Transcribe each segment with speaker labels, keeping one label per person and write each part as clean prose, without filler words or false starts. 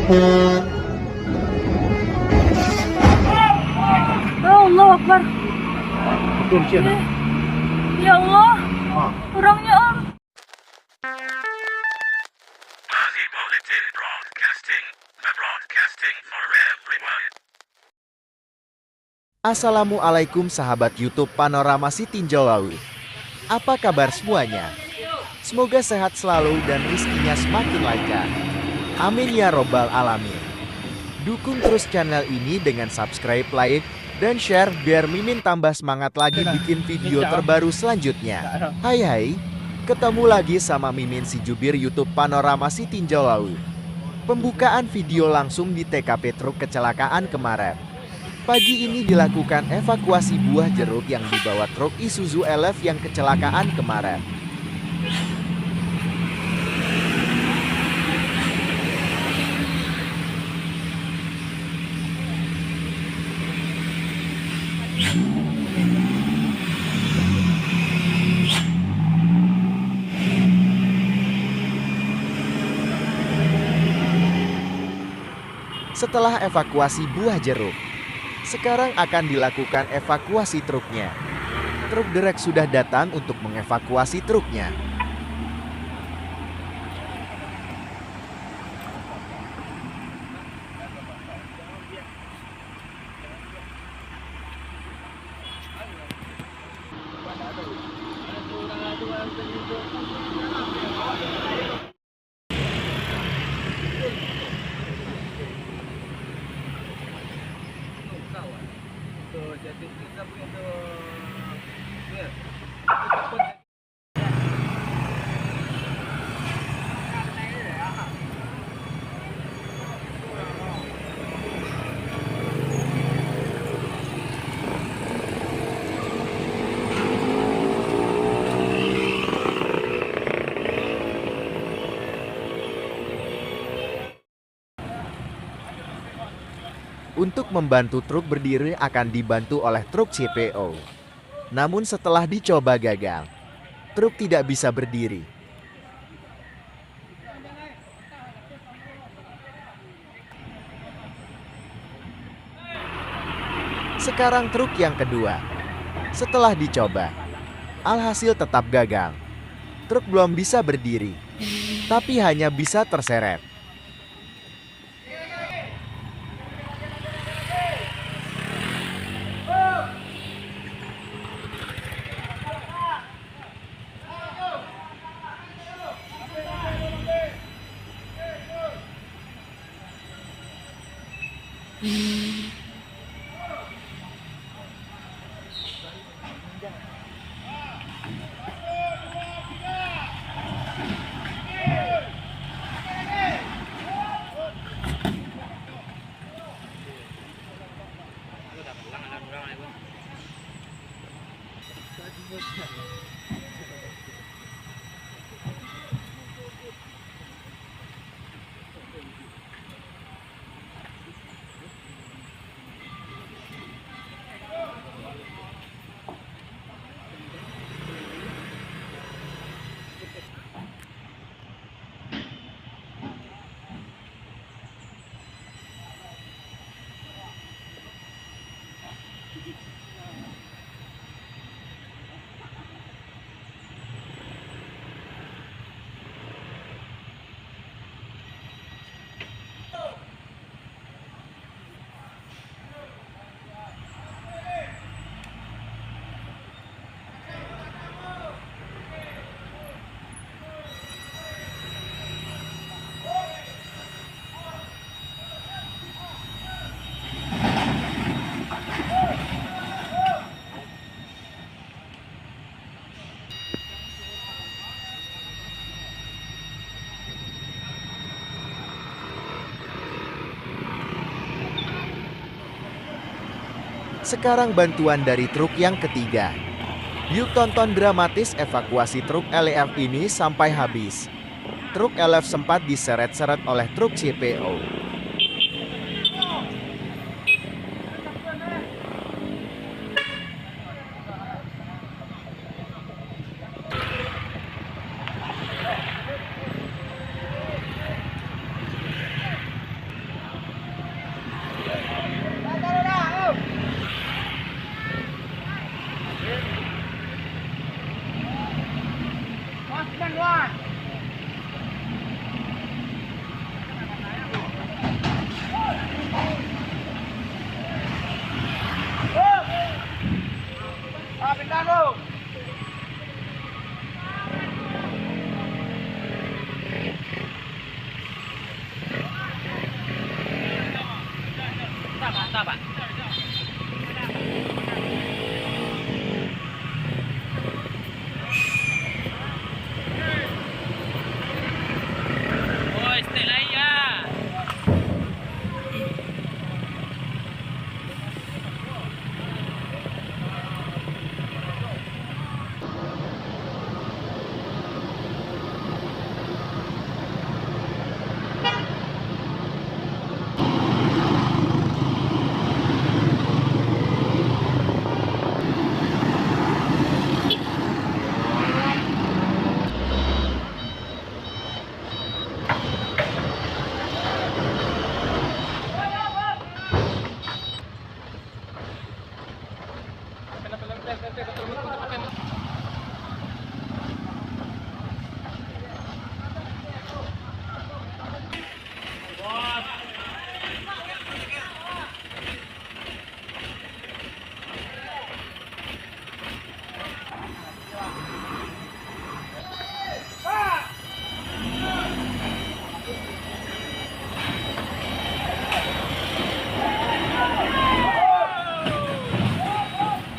Speaker 1: Allah Akbar.
Speaker 2: Betul sih.
Speaker 1: Ya Allah, orangnya Om.
Speaker 3: Assalamualaikum sahabat YouTube Panorama Si Tinjau Laut. Apa kabar semuanya? Semoga sehat selalu dan rezekinya semakin lancar. Amin ya robbal alamin. Dukung terus channel ini dengan subscribe, like, dan share biar Mimin tambah semangat lagi bikin video terbaru selanjutnya. Hai, ketemu lagi sama Mimin si jubir YouTube Panorama Si Tinjau Laut. Pembukaan video langsung di TKP truk kecelakaan kemarin. Pagi ini dilakukan evakuasi buah jeruk yang dibawa truk Isuzu Elef yang kecelakaan kemarin. Setelah evakuasi buah jeruk, sekarang akan dilakukan evakuasi truknya. Truk derek sudah datang untuk mengevakuasi truknya. Untuk membantu truk berdiri akan dibantu oleh truk CPO. Namun setelah dicoba gagal, truk tidak bisa berdiri. Sekarang truk yang kedua. Setelah dicoba, alhasil tetap gagal. Truk belum bisa berdiri, tapi hanya bisa terseret. Sekarang bantuan dari truk yang ketiga. Yuk tonton dramatis evakuasi truk LF ini sampai habis. Truk LF sempat diseret-seret oleh truk CPO.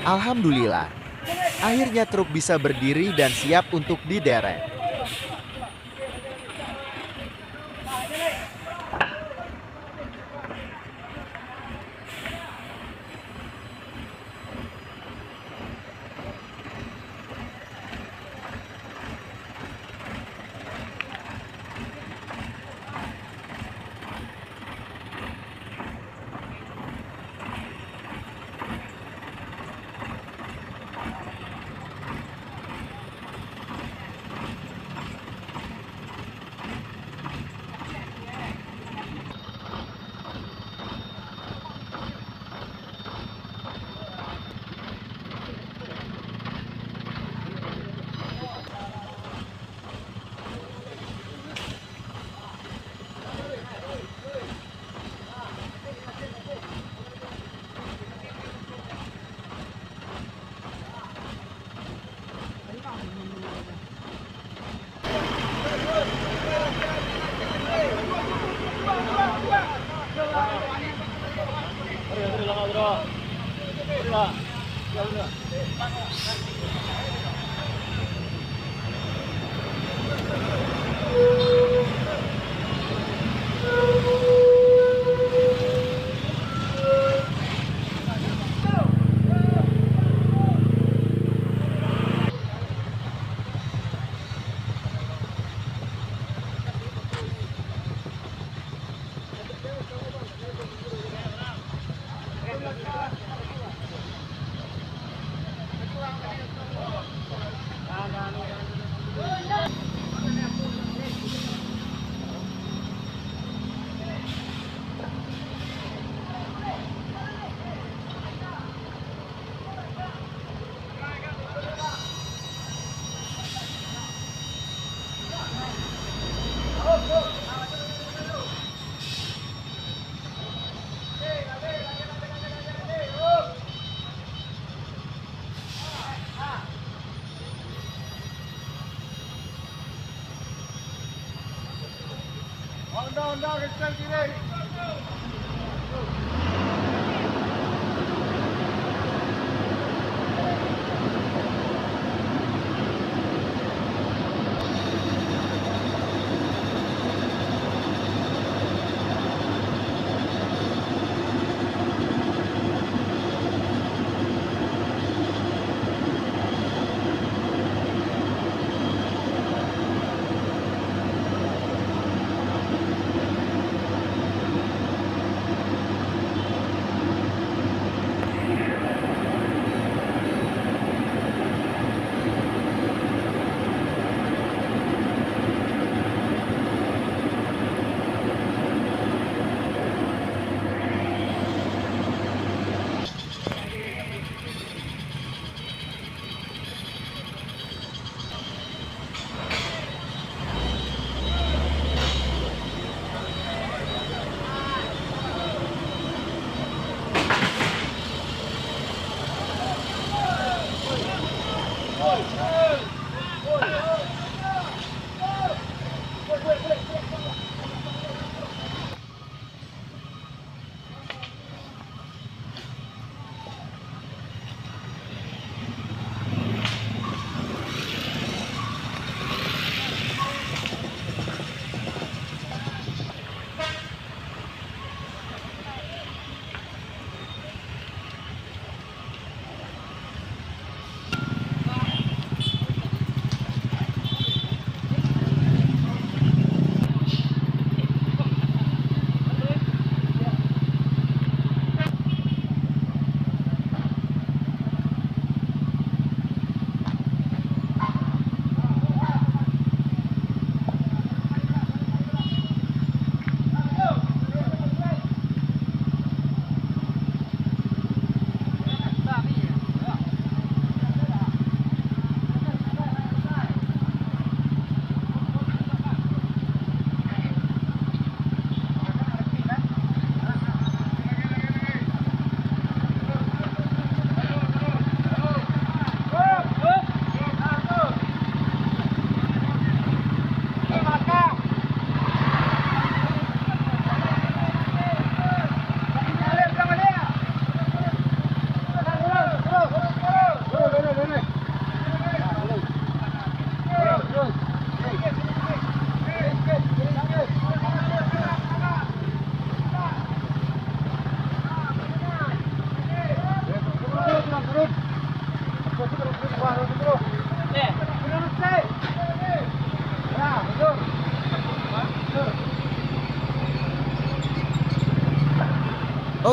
Speaker 3: Alhamdulillah, akhirnya truk bisa berdiri dan siap untuk diderek.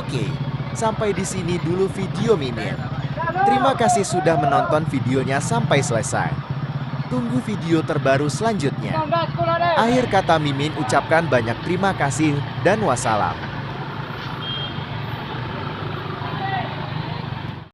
Speaker 3: Oke, sampai di sini dulu video Mimin. Terima kasih sudah menonton videonya sampai selesai. Tunggu video terbaru selanjutnya. Akhir kata Mimin ucapkan banyak terima kasih dan wassalam.